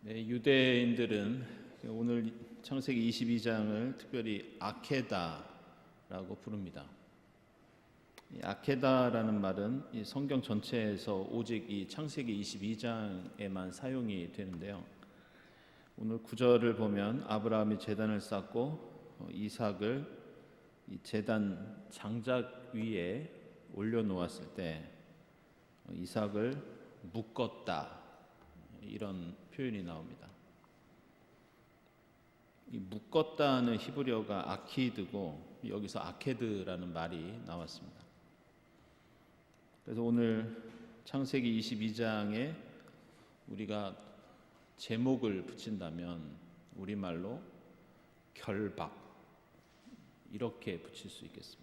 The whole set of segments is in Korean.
네, 유대인들은 오늘 창세기 22장을 특별히 아케다라고 부릅니다. 이 아케다라는 말은 이 성경 전체에서 오직 이 창세기 22장에만 사용이 되는데요. 오늘 구절을 보면 아브라함이 제단을 쌓고 이삭을 이 제단 장작 위에 올려놓았을 때 이삭을 묶었다, 이런 표현이 나옵니다. 이 묶었다는 히브리어가 아키드고 여기서 아케드라는 말이 나왔습니다. 그래서 오늘 창세기 22장에 우리가 제목을 붙인다면 우리말로 결박, 이렇게 붙일 수 있겠습니다.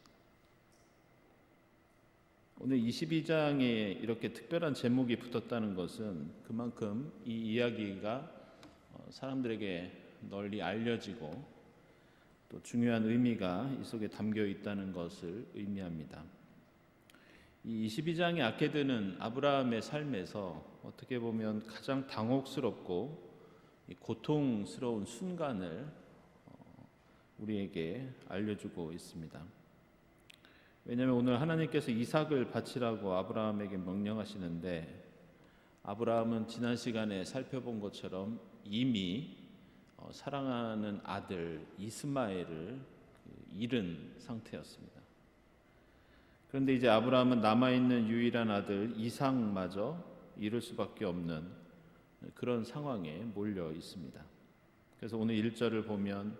오늘 22장에 이렇게 특별한 제목이 붙었다는 것은 그만큼 이 이야기가 사람들에게 널리 알려지고 또 중요한 의미가 이 속에 담겨 있다는 것을 의미합니다. 이 22장의 아케드는 아브라함의 삶에서 어떻게 보면 가장 당혹스럽고 고통스러운 순간을 우리에게 알려주고 있습니다. 왜냐하면 오늘 하나님께서 이삭을 바치라고 아브라함에게 명령하시는데, 아브라함은 지난 시간에 살펴본 것처럼 이미 사랑하는 아들 이스마엘을 잃은 상태였습니다. 그런데 이제 아브라함은 남아있는 유일한 아들 이삭마저 잃을 수밖에 없는 그런 상황에 몰려 있습니다. 그래서 오늘 1절을 보면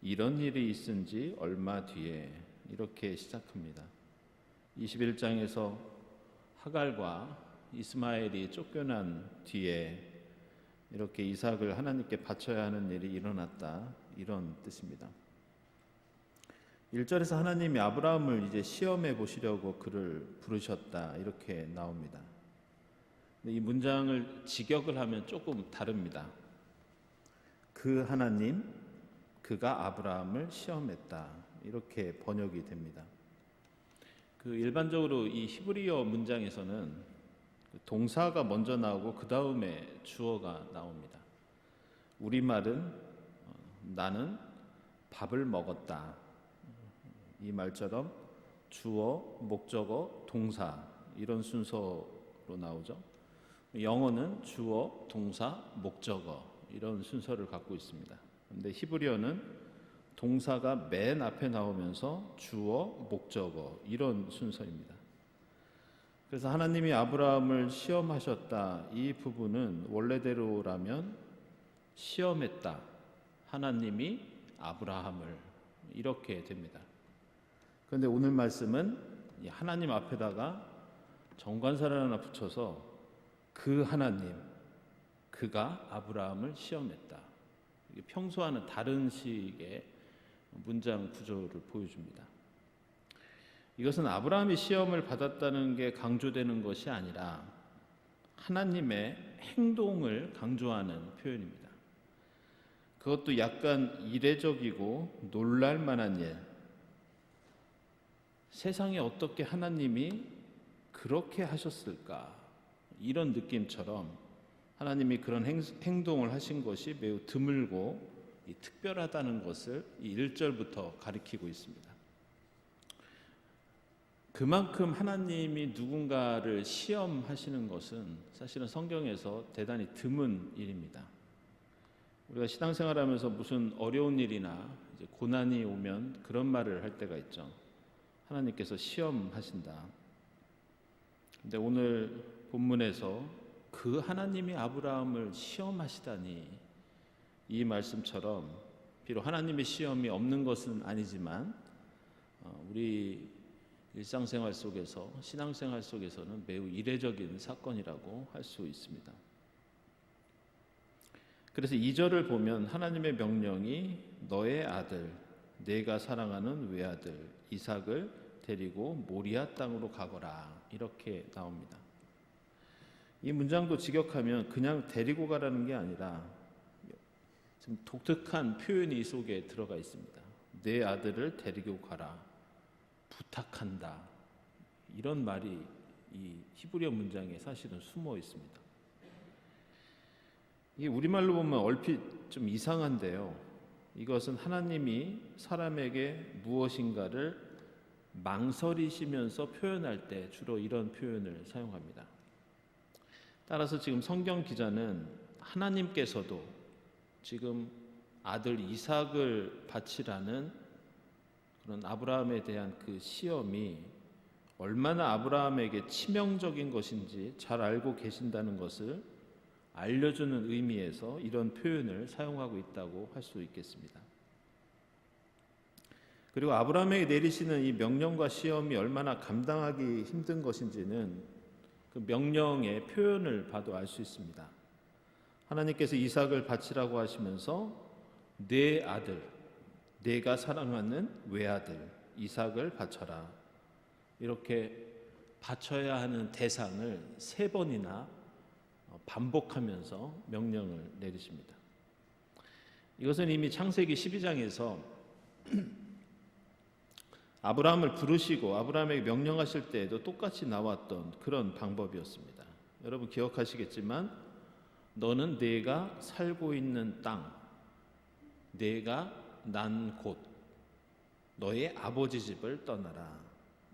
이런 일이 있은 지 얼마 뒤에, 이렇게 시작합니다. 21장에서 하갈과 이스마엘이 쫓겨난 뒤에 이렇게 이삭을 하나님께 바쳐야 하는 일이 일어났다, 이런 뜻입니다. 1절에서 하나님이 아브라함을 이제 시험해 보시려고 그를 부르셨다, 이렇게 나옵니다. 근데 이 문장을 직역을 하면 조금 다릅니다. 그 하나님, 그가 아브라함을 시험했다, 이렇게 번역이 됩니다. 일반적으로 이 히브리어 문장에서는 동사가 먼저 나오고 그 다음에 주어가 나옵니다. 우리말은 나는 밥을 먹었다, 이 말처럼 주어, 목적어, 동사, 이런 순서로 나오죠. 영어는 주어, 동사, 목적어, 이런 순서를 갖고 있습니다. 그런데 히브리어는 동사가 맨 앞에 나오면서 주어, 목적어, 이런 순서입니다. 그래서 하나님이 아브라함을 시험하셨다, 이 부분은 원래대로라면 시험했다, 하나님이 아브라함을, 이렇게 됩니다. 그런데 오늘 말씀은 하나님 앞에다가 정관사를 하나 붙여서 그 하나님, 그가 아브라함을 시험했다, 평소와는 다른 식의 문장 구조를 보여줍니다. 이것은 아브라함이 시험을 받았다는 게 강조되는 것이 아니라 하나님의 행동을 강조하는 표현입니다. 그것도 약간 이례적이고 놀랄 만한 일, 세상에 어떻게 하나님이 그렇게 하셨을까, 이런 느낌처럼 하나님이 그런 행동을 하신 것이 매우 드물고 특별하다는 것을 이 1절부터 가리키고 있습니다. 그만큼 하나님이 누군가를 시험하시는 것은 사실은 성경에서 대단히 드문 일입니다. 우리가 신앙생활하면서 무슨 어려운 일이나 이제 고난이 오면 그런 말을 할 때가 있죠. 하나님께서 시험하신다. 근데 오늘 본문에서 그 하나님이 아브라함을 시험하시다니, 이 말씀처럼 비록 하나님의 시험이 없는 것은 아니지만 우리 일상생활 속에서, 신앙생활 속에서는 매우 이례적인 사건이라고 할 수 있습니다. 그래서 2절을 보면 하나님의 명령이 너의 아들, 내가 사랑하는 외아들 이삭을 데리고 모리아 땅으로 가거라, 이렇게 나옵니다. 이 문장도 직역하면 그냥 데리고 가라는 게 아니라 좀 독특한 표현이 이 속에 들어가 있습니다. 내 아들을 데리고 가라, 부탁한다, 이런 말이 이 히브리어 문장에 사실은 숨어 있습니다. 이게 우리말로 보면 얼핏 좀 이상한데요. 이것은 하나님이 사람에게 무엇인가를 망설이시면서 표현할 때 주로 이런 표현을 사용합니다. 따라서 지금 성경 기자는 하나님께서도 지금 아들 이삭을 바치라는 그런 아브라함에 대한 그 시험이 얼마나 아브라함에게 치명적인 것인지 잘 알고 계신다는 것을 알려주는 의미에서 이런 표현을 사용하고 있다고 할 수 있겠습니다. 그리고 아브라함에게 내리시는 이 명령과 시험이 얼마나 감당하기 힘든 것인지는 그 명령의 표현을 봐도 알 수 있습니다. 하나님께서 이삭을 바치라고 하시면서 내 아들, 내가 사랑하는 외아들 이삭을 바쳐라, 이렇게 바쳐야 하는 대상을 3번이나 반복하면서 명령을 내리십니다. 이것은 이미 창세기 12장에서 아브라함을 부르시고 아브라함에게 명령하실 때에도 똑같이 나왔던 그런 방법이었습니다. 여러분 기억하시겠지만 너는 내가 살고 있는 땅, 내가 난 곳, 너의 아버지 집을 떠나라,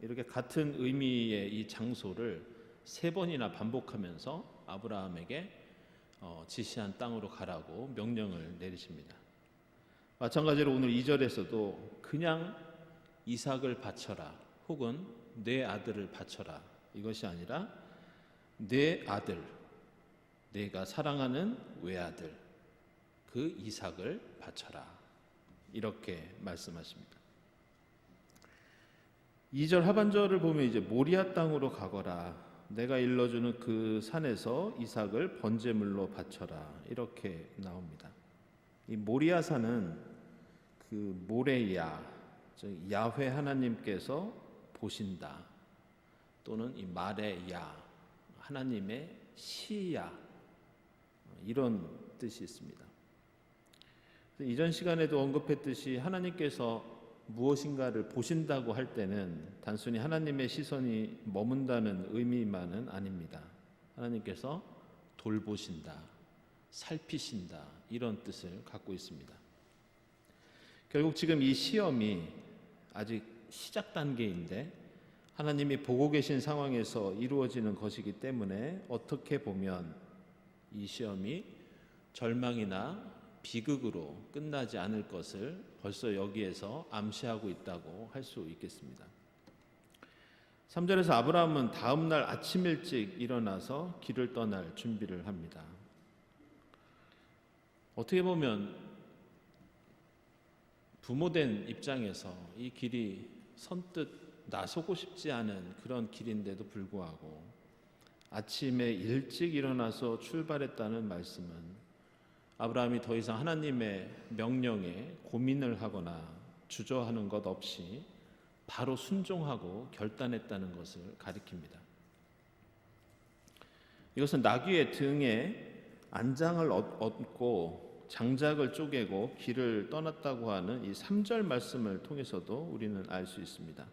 이렇게 같은 의미의 이 장소를 3번이나 반복하면서 아브라함에게 지시한 땅으로 가라고 명령을 내리십니다. 마찬가지로 오늘 2절에서도 그냥 이삭을 바쳐라 혹은 내 아들을 바쳐라, 이것이 아니라 내 아들, 내가 사랑하는 외아들 그 이삭을 바쳐라, 이렇게 말씀하십니다. 2절 하반절을 보면 이제 모리아 땅으로 가거라, 내가 일러주는 그 산에서 이삭을 번제물로 바쳐라, 이렇게 나옵니다. 이 모리아 산은 그 모레야, 즉 야훼 하나님께서 보신다, 또는 이 마레야, 하나님의 시야, 이런 뜻이 있습니다. 이전 시간에도 언급했듯이 하나님께서 무엇인가를 보신다고 할 때는 단순히 하나님의 시선이 머문다는 의미만은 아닙니다. 하나님께서 돌보신다, 살피신다, 이런 뜻을 갖고 있습니다. 결국 지금 이 시험이 아직 시작 단계인데 하나님이 보고 계신 상황에서 이루어지는 것이기 때문에 어떻게 보면 이 시험이 절망이나 비극으로 끝나지 않을 것을 벌써 여기에서 암시하고 있다고 할 수 있겠습니다. 3절에서 아브라함은 다음 날 아침 일찍 일어나서 길을 떠날 준비를 합니다. 어떻게 보면 부모된 입장에서 이 길이 선뜻 나서고 싶지 않은 그런 길인데도 불구하고 아침에 일찍 일어나서 출발했다는 말씀은 아브라함이 더 이상 하나님의 명령에 고민을 하거나 주저하는 것 없이 바로 순종하고 결단했다는 것을 가리킵니다. 이것은 나귀의 등에 안장을 얹고 장작을 쪼개고 길을 떠났다고 하는 이 3절 말씀을 통해서도 우리는 알 수 있습니다.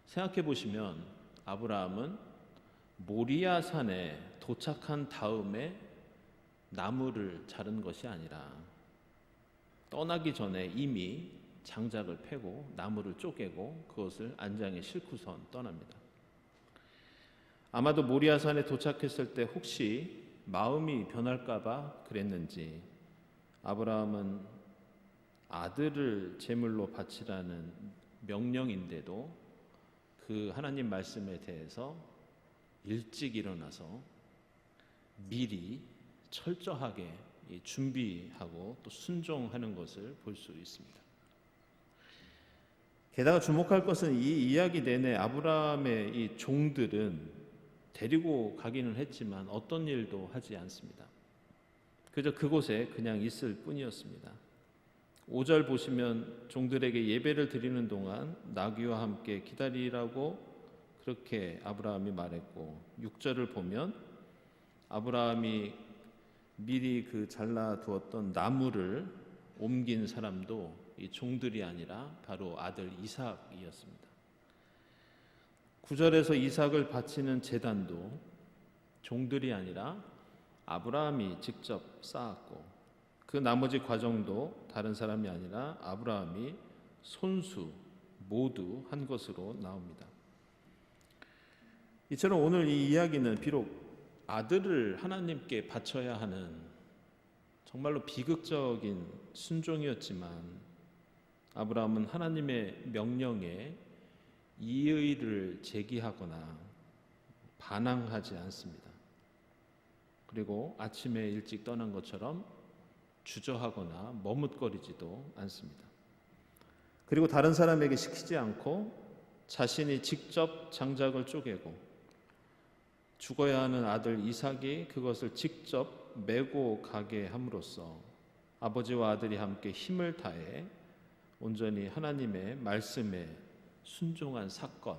생각해 보시면 아브라함은 모리아 산에 도착한 다음에 나무를 자른 것이 아니라 떠나기 전에 이미 장작을 패고 나무를 쪼개고 그것을 안장에 싣고선 떠납니다. 아마도 모리아산에 도착했을 때 혹시 마음이 변할까 봐 그랬는지 아브라함은 아들을 제물로 바치라는 명령인데도 그 하나님 말씀에 대해서 일찍 일어나서 미리 철저하게 준비하고 또 순종하는 것을 볼 수 있습니다. 게다가 주목할 것은 이 이야기 내내 아브라함의 이 종들은 데리고 가기는 했지만 어떤 일도 하지 않습니다. 그저 그곳에 그냥 있을 뿐이었습니다. 5절 보시면 종들에게 예배를 드리는 동안 나귀와 함께 기다리라고 그렇게 아브라함이 말했고, 6절을 보면 아브라함이 미리 그 잘라두었던 나무를 옮긴 사람도 이 종들이 아니라 바로 아들 이삭이었습니다. 9절에서 이삭을 바치는 제단도 종들이 아니라 아브라함이 직접 쌓았고 그 나머지 과정도 다른 사람이 아니라 아브라함이 손수 모두 한 것으로 나옵니다. 이처럼 오늘 이 이야기는 비록 아들을 하나님께 바쳐야 하는 정말로 비극적인 순종이었지만 아브라함은 하나님의 명령에 이의를 제기하거나 반항하지 않습니다. 그리고 아침에 일찍 떠난 것처럼 주저하거나 머뭇거리지도 않습니다. 그리고 다른 사람에게 시키지 않고 자신이 직접 장작을 쪼개고 죽어야 하는 아들 이삭이 그것을 직접 메고 가게 함으로써 아버지와 아들이 함께 힘을 다해 온전히 하나님의 말씀에 순종한 사건,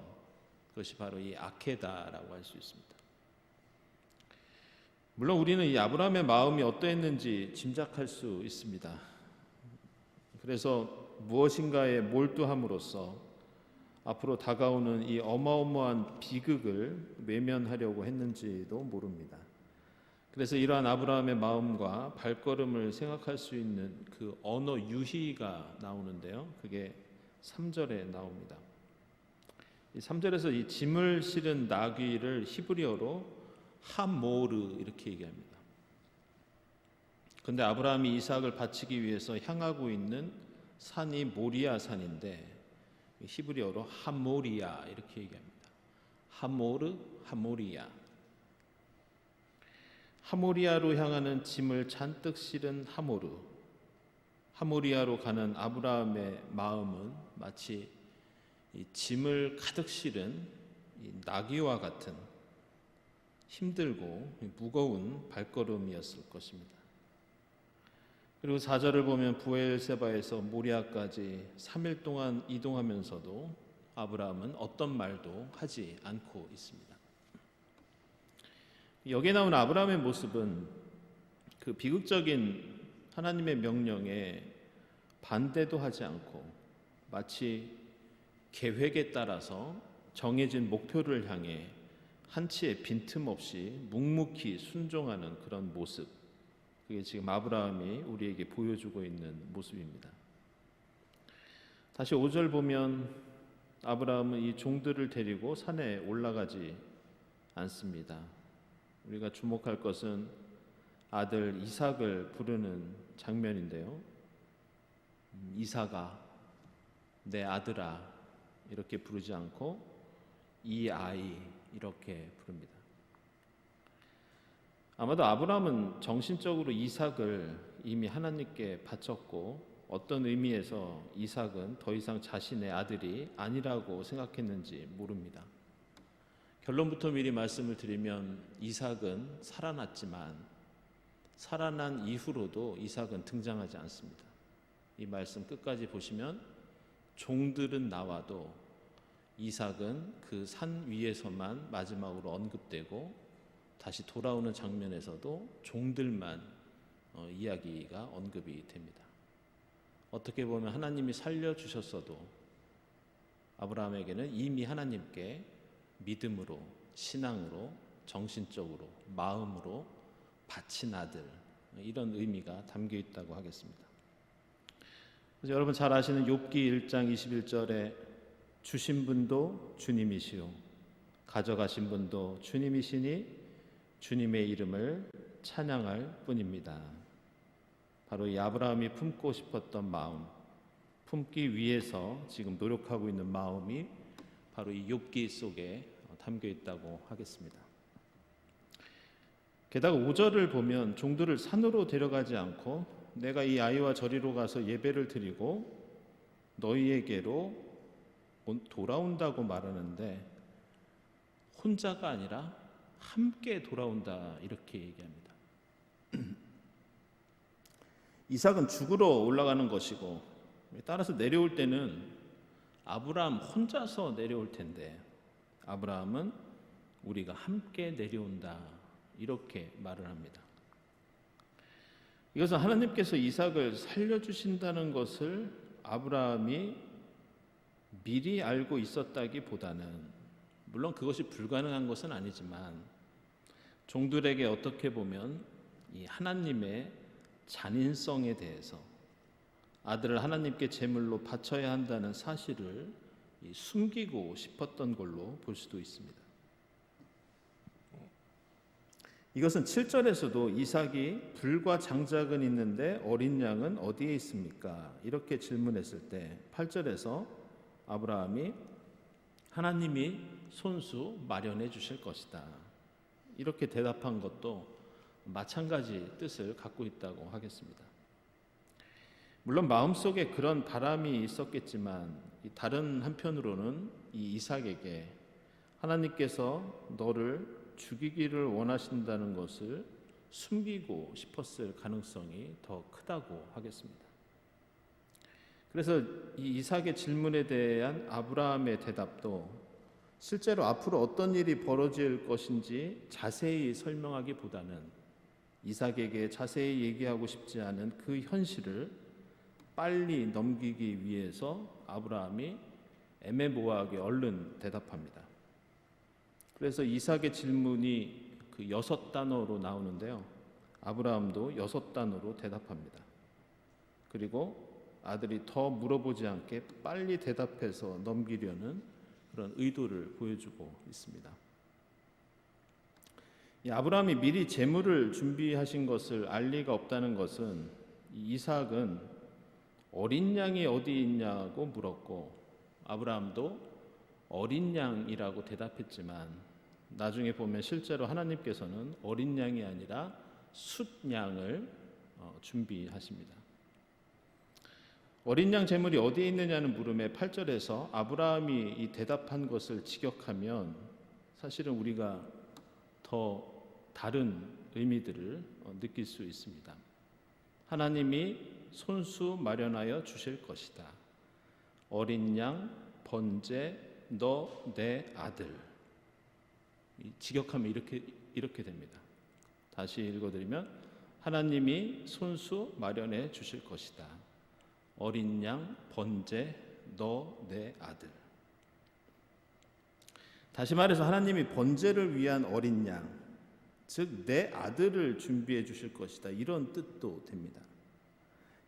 그것이 바로 이 아케다라고 할 수 있습니다. 물론 우리는 이 아브라함의 마음이 어떠했는지 짐작할 수 있습니다. 그래서 무엇인가에 몰두함으로써 앞으로 다가오는 이 어마어마한 비극을 외면하려고 했는지도 모릅니다. 그래서 이러한 아브라함의 마음과 발걸음을 생각할 수 있는 그 언어 유희가 나오는데요. 그게 3절에 나옵니다. 이 3절에서 이 짐을 실은 나귀를 히브리어로 하모르 이렇게 얘기합니다. 그런데 아브라함이 이삭을 바치기 위해서 향하고 있는 산이 모리아 산인데 히브리어로 하모리아 이렇게 얘기합니다. 하모르, 하모리아. 하모리아로 향하는 짐을 잔뜩 실은 하모르. 하모리아로 가는 아브라함의 마음은 마치 이 짐을 가득 실은 이 나귀와 같은 힘들고 무거운 발걸음이었을 것입니다. 그리고 4절을 보면 부엘세바에서 모리아까지 3일 동안 이동하면서도 아브라함은 어떤 말도 하지 않고 있습니다. 여기에 나온 아브라함의 모습은 그 비극적인 하나님의 명령에 반대도 하지 않고 마치 계획에 따라서 정해진 목표를 향해 한치의 빈틈없이 묵묵히 순종하는 그런 모습, 그게 지금 아브라함이 우리에게 보여주고 있는 모습입니다. 다시 5절 보면 아브라함은 이 종들을 데리고 산에 올라가지 않습니다. 우리가 주목할 것은 아들 이삭을 부르는 장면인데요. 이삭아, 내 아들아 이렇게 부르지 않고 이 아이 이렇게 부릅니다. 아마도 아브라함은 정신적으로 이삭을 이미 하나님께 바쳤고 어떤 의미에서 이삭은 더 이상 자신의 아들이 아니라고 생각했는지 모릅니다. 결론부터 미리 말씀을 드리면 이삭은 살아났지만 살아난 이후로도 이삭은 등장하지 않습니다. 이 말씀 끝까지 보시면 종들은 나와도 이삭은 그 산 위에서만 마지막으로 언급되고 다시 돌아오는 장면에서도 종들만 이야기가 언급이 됩니다. 어떻게 보면 하나님이 살려주셨어도 아브라함에게는 이미 하나님께 믿음으로, 신앙으로, 정신적으로, 마음으로 바친 아들, 이런 의미가 담겨 있다고 하겠습니다. 그래서 여러분 잘 아시는 욥기 1장 21절에 주신 분도 주님이시오 가져가신 분도 주님이시니 주님의 이름을 찬양할 뿐입니다. 바로 이 아브라함이 품고 싶었던 마음, 품기 위해서 지금 노력하고 있는 마음이 바로 이 욥기 속에 담겨 있다고 하겠습니다. 게다가 5절을 보면 종들을 산으로 데려가지 않고 내가 이 아이와 저리로 가서 예배를 드리고 너희에게로 돌아온다고 말하는데 혼자가 아니라 함께 돌아온다 이렇게 얘기합니다. 이삭은 죽으러 올라가는 것이고 따라서 내려올 때는 아브라함 혼자서 내려올 텐데 아브라함은 우리가 함께 내려온다 이렇게 말을 합니다. 이것은 하나님께서 이삭을 살려주신다는 것을 아브라함이 미리 알고 있었다기보다는 물론 그것이 불가능한 것은 아니지만 종들에게 어떻게 보면 이 하나님의 잔인성에 대해서 아들을 하나님께 제물로 바쳐야 한다는 사실을 숨기고 싶었던 걸로 볼 수도 있습니다. 이것은 7절에서도 이삭이 불과 장작은 있는데 어린 양은 어디에 있습니까? 이렇게 질문했을 때 8절에서 아브라함이 하나님이 손수 마련해 주실 것이다, 이렇게 대답한 것도 마찬가지 뜻을 갖고 있다고 하겠습니다. 물론 마음속에 그런 바람이 있었겠지만 다른 한편으로는 이 이삭에게 하나님께서 너를 죽이기를 원하신다는 것을 숨기고 싶었을 가능성이 더 크다고 하겠습니다. 그래서 이 이삭의 질문에 대한 아브라함의 대답도 실제로 앞으로 어떤 일이 벌어질 것인지 자세히 설명하기보다는 이삭에게 자세히 얘기하고 싶지 않은 그 현실을 빨리 넘기기 위해서 아브라함이 애매모호하게 얼른 대답합니다. 그래서 이삭의 질문이 그 6단어로 나오는데요, 아브라함도 6단어로 대답합니다. 그리고 아들이 더 물어보지 않게 빨리 대답해서 넘기려는 그런 의도를 보여주고 있습니다. 이 아브라함이 미리 제물을 준비하신 것을 알 리가 없다는 것은 이 이삭은 어린 양이 어디 있냐고 물었고 아브라함도 어린 양이라고 대답했지만 나중에 보면 실제로 하나님께서는 어린 양이 아니라 숫양을 준비하십니다. 어린 양 제물이 어디에 있느냐는 물음에 8절에서 아브라함이 이 대답한 것을 직역하면 사실은 우리가 더 다른 의미들을 느낄 수 있습니다. 하나님이 손수 마련하여 주실 것이다. 어린 양, 번제, 너 내 아들. 직역하면 이렇게 됩니다. 다시 읽어드리면 하나님이 손수 마련해 주실 것이다. 어린 양, 번제, 너 내 아들. 다시 말해서 하나님이 번제를 위한 어린 양, 즉 내 아들을 준비해 주실 것이다, 이런 뜻도 됩니다.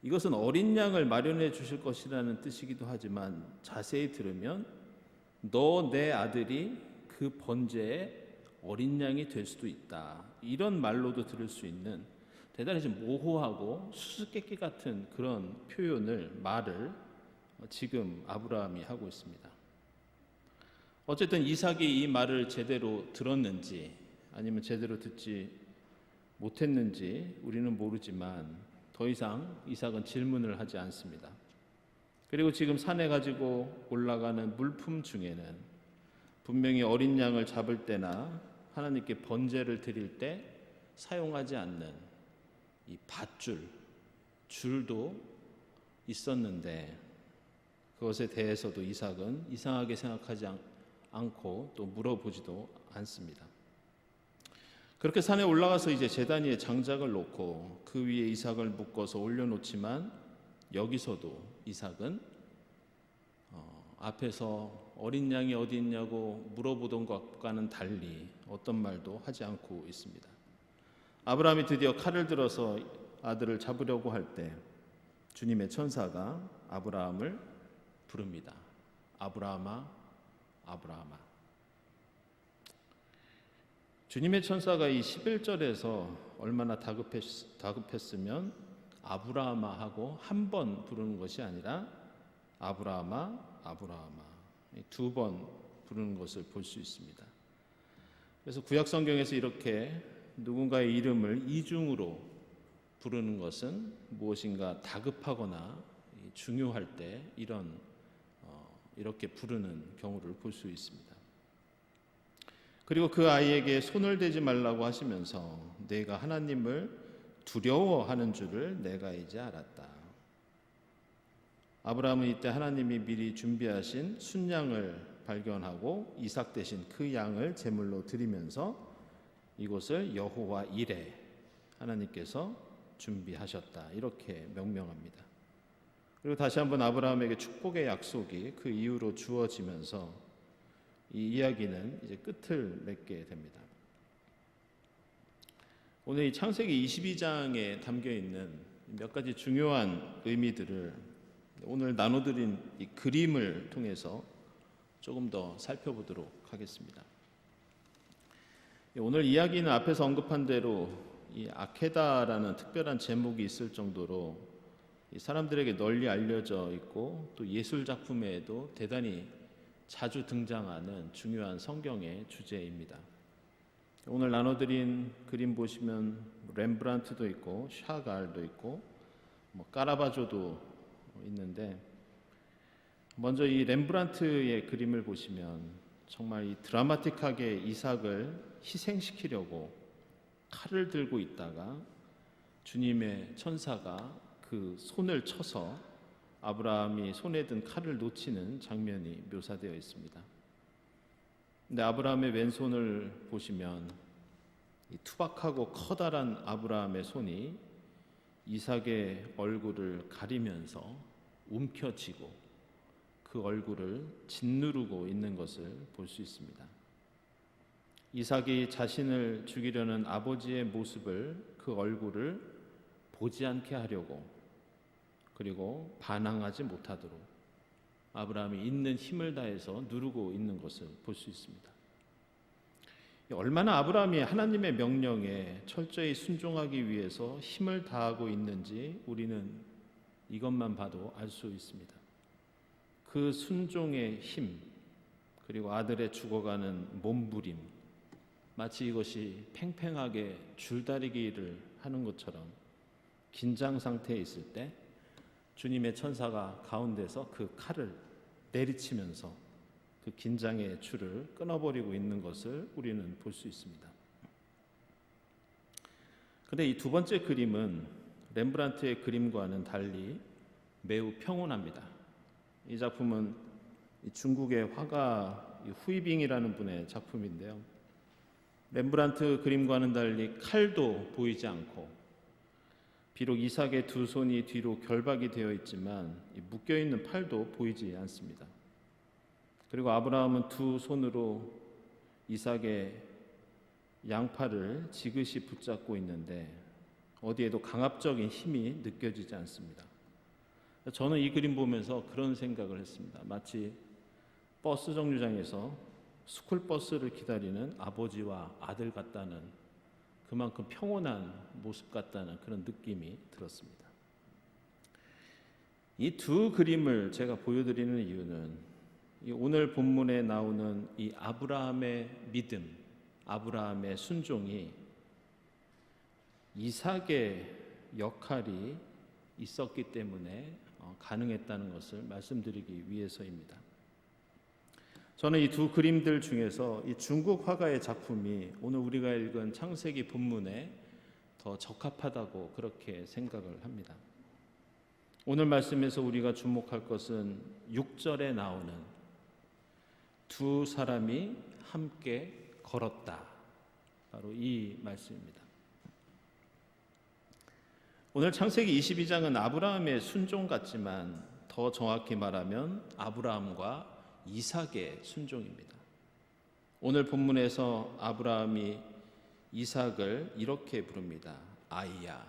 이것은 어린 양을 마련해 주실 것이라는 뜻이기도 하지만 자세히 들으면 너 내 아들이 그 번제의 어린 양이 될 수도 있다, 이런 말로도 들을 수 있는 대단히 좀 모호하고 수수께끼 같은 그런 말을 지금 아브라함이 하고 있습니다. 어쨌든 이삭이 이 말을 제대로 들었는지 아니면 제대로 듣지 못했는지 우리는 모르지만 더 이상 이삭은 질문을 하지 않습니다. 그리고 지금 산에 가지고 올라가는 물품 중에는 분명히 어린 양을 잡을 때나 하나님께 번제를 드릴 때 사용하지 않는 이 줄도 있었는데 그것에 대해서도 이삭은 이상하게 생각하지 않고 또 물어보지도 않습니다. 그렇게 산에 올라가서 이제 제단 위에 장작을 놓고 그 위에 이삭을 묶어서 올려놓지만 여기서도 이삭은 앞에서 어린 양이 어디 있냐고 물어보던 것과는 달리 어떤 말도 하지 않고 있습니다. 아브라함이 드디어 칼을 들어서 아들을 잡으려고 할 때 주님의 천사가 아브라함을 부릅니다. 아브라함아, 아브라함아. 주님의 천사가 이 11절에서 얼마나 다급했으면 아브라함아 하고 한 번 부르는 것이 아니라 아브라함아, 아브라함아 2번 부르는 것을 볼 수 있습니다. 그래서 구약 성경에서 이렇게 누군가의 이름을 이중으로 부르는 것은 무엇인가 다급하거나 중요할 때 이렇게 부르는 경우를 볼 수 있습니다. 그리고 그 아이에게 손을 대지 말라고 하시면서 내가 하나님을 두려워하는 줄을 내가 이제 알았다. 아브라함은 이때 하나님이 미리 준비하신 순양을 발견하고 이삭 대신 그 양을 제물로 드리면서 이곳을 여호와 이레, 하나님께서 준비하셨다, 이렇게 명명합니다. 그리고 다시 한번 아브라함에게 축복의 약속이 그 이후로 주어지면서 이 이야기는 이제 끝을 맺게 됩니다. 오늘 이 창세기 22장에 담겨 있는 몇 가지 중요한 의미들을 오늘 나눠드린 이 그림을 통해서 조금 더 살펴보도록 하겠습니다. 오늘 이야기는 앞에서 언급한 대로 이 아케다라는 특별한 제목이 있을 정도로 이 사람들에게 널리 알려져 있고 또 예술 작품에도 대단히 자주 등장하는 중요한 성경의 주제입니다. 오늘 나눠드린 그림 보시면 렘브란트도 있고 샤갈도 있고 까라바조도 있는데, 먼저 이 렘브란트의 그림을 보시면 정말 이 드라마틱하게 이삭을 희생시키려고 칼을 들고 있다가 주님의 천사가 그 손을 쳐서 아브라함이 손에 든 칼을 놓치는 장면이 묘사되어 있습니다. 근데 아브라함의 왼손을 보시면 이 투박하고 커다란 아브라함의 손이 이삭의 얼굴을 가리면서 움켜쥐고 그 얼굴을 짓누르고 있는 것을 볼 수 있습니다. 이삭이 자신을 죽이려는 아버지의 모습을, 그 얼굴을 보지 않게 하려고, 그리고 반항하지 못하도록 아브라함이 있는 힘을 다해서 누르고 있는 것을 볼 수 있습니다. 얼마나 아브라함이 하나님의 명령에 철저히 순종하기 위해서 힘을 다하고 있는지 우리는 이것만 봐도 알 수 있습니다. 그 순종의 힘, 그리고 아들의 죽어가는 몸부림, 마치 이것이 팽팽하게 줄다리기를 하는 것처럼 긴장 상태에 있을 때 주님의 천사가 가운데서 그 칼을 내리치면서 그 긴장의 줄을 끊어버리고 있는 것을 우리는 볼 수 있습니다. 그런데 이 두 번째 그림은 렘브란트의 그림과는 달리 매우 평온합니다. 이 작품은 중국의 화가 후이빙이라는 분의 작품인데요, 렘브란트 그림과는 달리 칼도 보이지 않고, 비록 이삭의 두 손이 뒤로 결박이 되어 있지만 묶여있는 팔도 보이지 않습니다. 그리고 아브라함은 두 손으로 이삭의 양팔을 지그시 붙잡고 있는데 어디에도 강압적인 힘이 느껴지지 않습니다. 저는 이 그림 보면서 그런 생각을 했습니다. 마치 버스 정류장에서 스쿨버스를 기다리는 아버지와 아들 같다는, 그만큼 평온한 모습 같다는 그런 느낌이 들었습니다. 이 두 그림을 제가 보여드리는 이유는 오늘 본문에 나오는 이 아브라함의 믿음, 아브라함의 순종이 이삭의 역할이 있었기 때문에 가능했다는 것을 말씀드리기 위해서입니다. 저는 이 두 그림들 중에서 이 중국 화가의 작품이 오늘 우리가 읽은 창세기 본문에 더 적합하다고 그렇게 생각을 합니다. 오늘 말씀에서 우리가 주목할 것은 6절에 나오는 두 사람이 함께 걸었다, 바로 이 말씀입니다. 오늘 창세기 22장은 아브라함의 순종 같지만 더 정확히 말하면 아브라함과 이삭의 순종입니다. 오늘 본문에서 아브라함이 이삭을 이렇게 부릅니다. 아이야.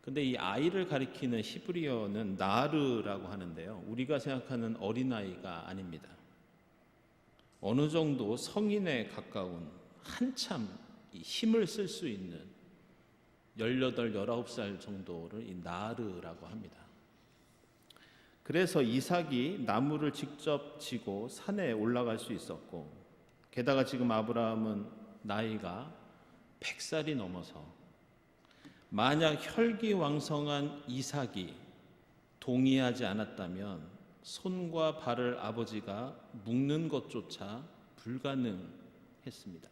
근데 이 아이를 가리키는 히브리어는 나르라고 하는데요, 우리가 생각하는 어린아이가 아닙니다. 어느 정도 성인에 가까운 한참 힘을 쓸 수 있는 18, 19살 정도를 이 나르라고 합니다. 그래서 이삭이 나무를 직접 지고 산에 올라갈 수 있었고, 게다가 지금 아브라함은 나이가 100살이 넘어서 만약 혈기왕성한 이삭이 동의하지 않았다면 손과 발을 아버지가 묶는 것조차 불가능했습니다.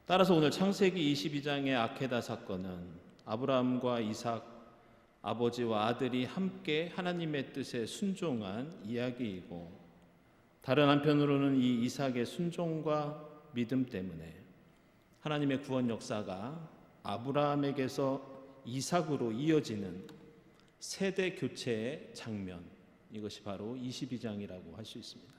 따라서 오늘 창세기 22장의 아케다 사건은 아브라함과 이삭, 아버지와 아들이 함께 하나님의 뜻에 순종한 이야기이고, 다른 한편으로는 이 이삭의 순종과 믿음 때문에 하나님의 구원 역사가 아브라함에게서 이삭으로 이어지는 세대 교체의 장면, 이것이 바로 22장이라고 할 수 있습니다.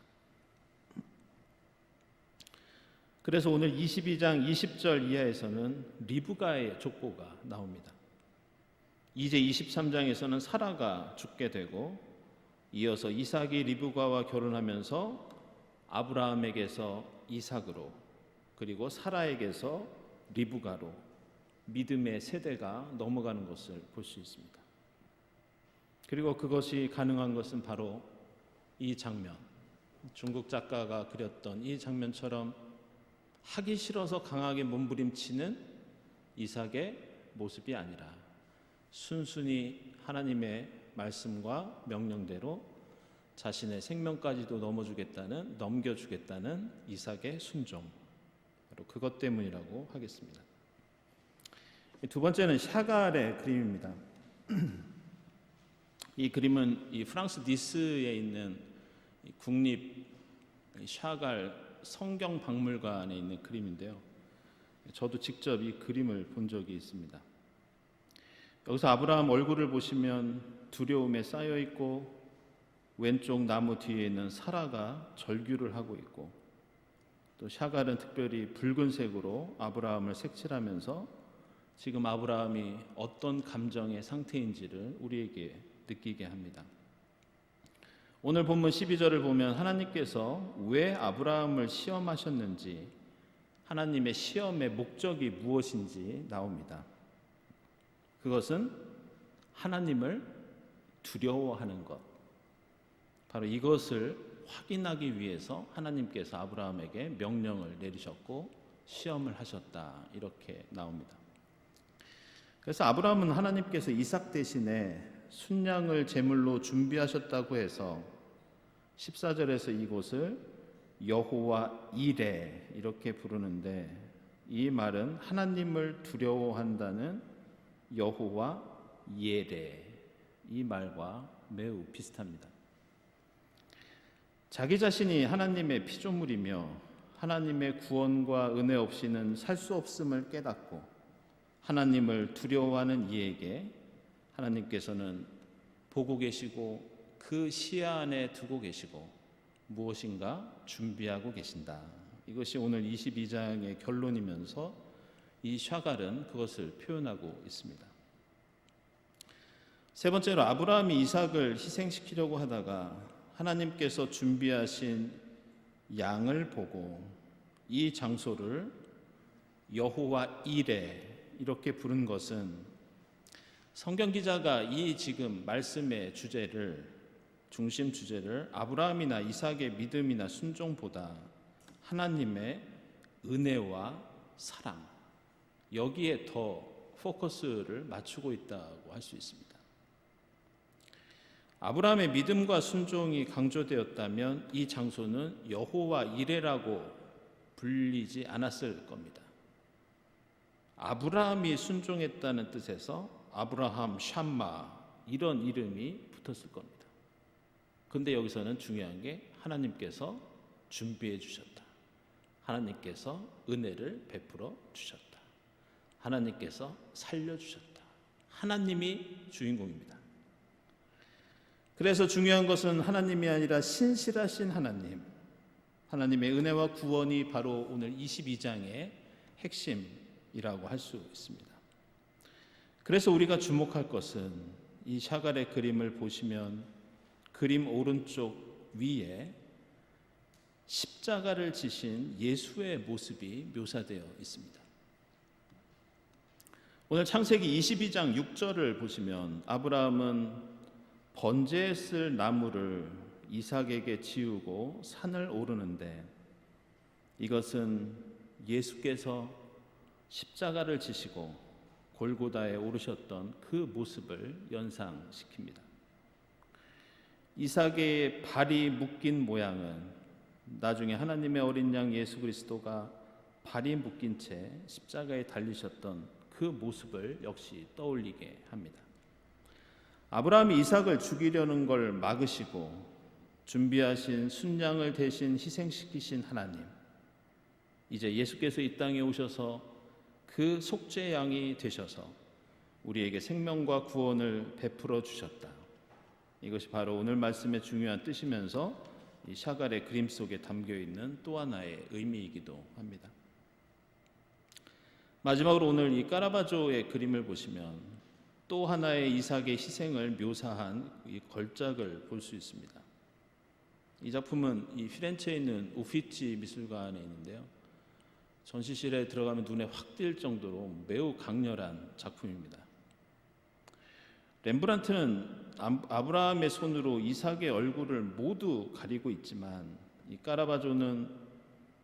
그래서 오늘 22장 20절 이하에서는 리브가의 족보가 나옵니다. 이제 23장에서는 사라가 죽게 되고 이어서 이삭이 리브가와 결혼하면서 아브라함에게서 이삭으로 그리고 사라에게서 리브가로 믿음의 세대가 넘어가는 것을 볼 수 있습니다. 그리고 그것이 가능한 것은 바로 이 장면, 중국 작가가 그렸던 이 장면처럼 하기 싫어서 강하게 몸부림치는 이삭의 모습이 아니라 순순히 하나님의 말씀과 명령대로 자신의 생명까지도 넘겨주겠다는 이삭의 순종, 바로 그것 때문이라고 하겠습니다. 두 번째는 샤갈의 그림입니다. 이 그림은 이 프랑스 니스에 있는 국립 샤갈 성경 박물관에 있는 그림인데요. 저도 직접 이 그림을 본 적이 있습니다. 여기서 아브라함 얼굴을 보시면 두려움에 쌓여 있고 왼쪽 나무 뒤에 있는 사라가 절규를 하고 있고 또 샤갈은 특별히 붉은색으로 아브라함을 색칠하면서 지금 아브라함이 어떤 감정의 상태인지를 우리에게 느끼게 합니다. 오늘 본문 12절을 보면 하나님께서 왜 아브라함을 시험하셨는지, 하나님의 시험의 목적이 무엇인지 나옵니다. 그것은 하나님을 두려워하는 것, 바로 이것을 확인하기 위해서 하나님께서 아브라함에게 명령을 내리셨고 시험을 하셨다, 이렇게 나옵니다. 그래서 아브라함은 하나님께서 이삭 대신에 순양을 제물로 준비하셨다고 해서 14절에서 이곳을 여호와 이레 이렇게 부르는데, 이 말은 하나님을 두려워한다는 여호와 예레, 이 말과 매우 비슷합니다. 자기 자신이 하나님의 피조물이며 하나님의 구원과 은혜 없이는 살 수 없음을 깨닫고 하나님을 두려워하는 이에게 하나님께서는 보고 계시고 그 시야 안에 두고 계시고 무엇인가 준비하고 계신다. 이것이 오늘 22장의 결론이면서 이 샤갈은 그것을 표현하고 있습니다. 세 번째로 아브라함이 이삭을 희생시키려고 하다가 하나님께서 준비하신 양을 보고 이 장소를 여호와 이레 이렇게 부른 것은 성경 기자가 이 지금 말씀의 중심 주제를 아브라함이나 이삭의 믿음이나 순종보다 하나님의 은혜와 사랑, 여기에 더 포커스를 맞추고 있다고 할 수 있습니다. 아브라함의 믿음과 순종이 강조되었다면 이 장소는 여호와 이레라고 불리지 않았을 겁니다. 아브라함이 순종했다는 뜻에서 아브라함 샴마 이런 이름이 붙었을 겁니다. 근데 여기서는 중요한 게 하나님께서 준비해 주셨다. 하나님께서 은혜를 베풀어 주셨다. 하나님께서 살려주셨다. 하나님이 주인공입니다. 그래서 중요한 것은 하나님이 아니라 신실하신 하나님, 하나님의 은혜와 구원이 바로 오늘 22장의 핵심이라고 할 수 있습니다. 그래서 우리가 주목할 것은 이 샤갈의 그림을 보시면 그림 오른쪽 위에 십자가를 지신 예수의 모습이 묘사되어 있습니다. 오늘 창세기 22장 6절을 보시면 아브라함은 번제했을 나무를 이삭에게 지우고 산을 오르는데, 이것은 예수께서 십자가를 지시고 골고다에 오르셨던 그 모습을 연상시킵니다. 이삭의 발이 묶인 모양은 나중에 하나님의 어린 양 예수 그리스도가 발이 묶인 채 십자가에 달리셨던 그 모습을 역시 떠올리게 합니다. 아브라함이 이삭을 죽이려는 걸 막으시고 준비하신 순양을 대신 희생시키신 하나님, 이제 예수께서 이 땅에 오셔서 그 속죄양이 되셔서 우리에게 생명과 구원을 베풀어 주셨다. 이것이 바로 오늘 말씀의 중요한 뜻이면서 이 샤갈의 그림 속에 담겨 있는 또 하나의 의미이기도 합니다. 마지막으로 오늘 이 카라바조의 그림을 보시면 또 하나의 이삭의 희생을 묘사한 이 걸작을 볼 수 있습니다. 이 작품은 이 피렌체에 있는 우피치 미술관에 있는데요. 전시실에 들어가면 눈에 확 띌 정도로 매우 강렬한 작품입니다. 렘브란트는 아브라함의 손으로 이삭의 얼굴을 모두 가리고 있지만 이 카라바조는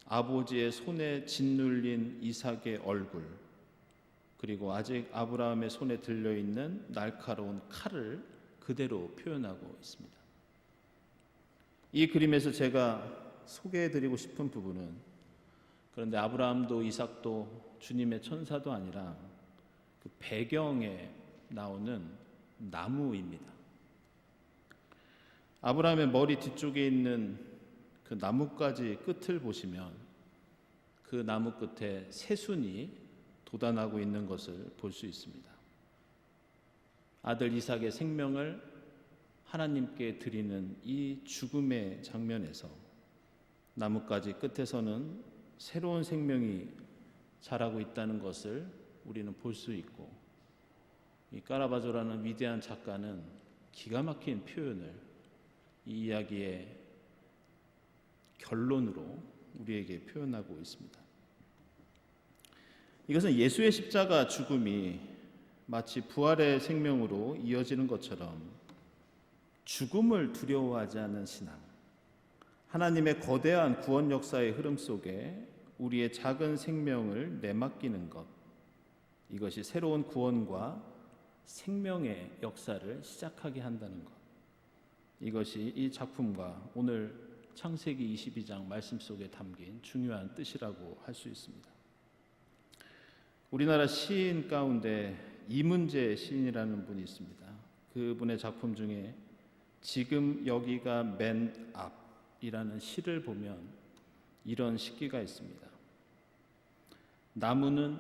아버지의 손에 짓눌린 이삭의 얼굴, 그리고 아직 아브라함의 손에 들려있는 날카로운 칼을 그대로 표현하고 있습니다. 이 그림에서 제가 소개해드리고 싶은 부분은, 그런데 아브라함도 이삭도 주님의 천사도 아니라 그 배경에 나오는 나무입니다. 아브라함의 머리 뒤쪽에 있는 그 나뭇가지 끝을 보시면 그 나무 끝에 새순이 돋아나고 있는 것을 볼 수 있습니다. 아들 이삭의 생명을 하나님께 드리는 이 죽음의 장면에서 나뭇가지 끝에서는 새로운 생명이 자라고 있다는 것을 우리는 볼 수 있고, 이 카라바조라는 위대한 작가는 기가 막힌 표현을 이 이야기의 결론으로 우리에게 표현하고 있습니다. 이것은 예수의 십자가 죽음이 마치 부활의 생명으로 이어지는 것처럼 죽음을 두려워하지 않는 신앙, 하나님의 거대한 구원 역사의 흐름 속에 우리의 작은 생명을 내맡기는 것, 이것이 새로운 구원과 생명의 역사를 시작하게 한다는 것, 이것이 이 작품과 오늘 창세기 22장 말씀 속에 담긴 중요한 뜻이라고 할 수 있습니다. 우리나라 시인 가운데 이문재 시인이라는 분이 있습니다. 그분의 작품 중에 지금 여기가 맨 앞이라는 시를 보면 이런 식기가 있습니다. 나무는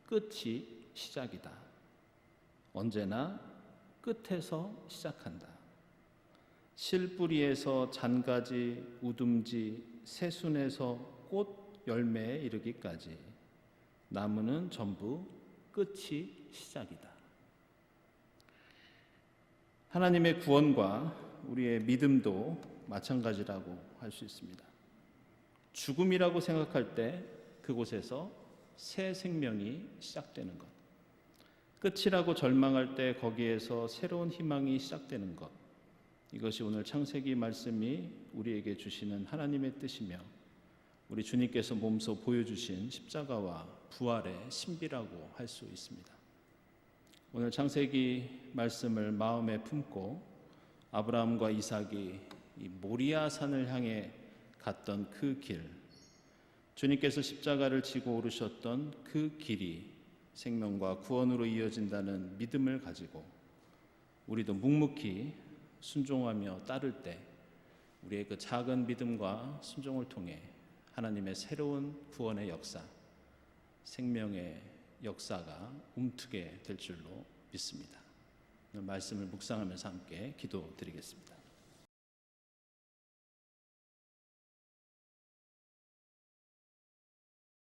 끝이 시작이다. 언제나 끝에서 시작한다. 실뿌리에서 잔가지, 우둠지, 새순에서 꽃 열매에 이르기까지 나무는 전부 끝이 시작이다. 하나님의 구원과 우리의 믿음도 마찬가지라고 할 수 있습니다. 죽음이라고 생각할 때 그곳에서 새 생명이 시작되는 것, 끝이라고 절망할 때 거기에서 새로운 희망이 시작되는 것, 이것이 오늘 창세기 말씀이 우리에게 주시는 하나님의 뜻이며 우리 주님께서 몸소 보여주신 십자가와 부활의 신비라고 할 수 있습니다. 오늘 창세기 말씀을 마음에 품고 아브라함과 이삭이 이 모리아 산을 향해 갔던 그 길, 주님께서 십자가를 지고 오르셨던 그 길이 생명과 구원으로 이어진다는 믿음을 가지고 우리도 묵묵히 순종하며 따를 때 우리의 그 작은 믿음과 순종을 통해 하나님의 새로운 구원의 역사, 생명의 역사가 움트게 될 줄로 믿습니다. 오늘 말씀을 묵상하면서 함께 기도드리겠습니다.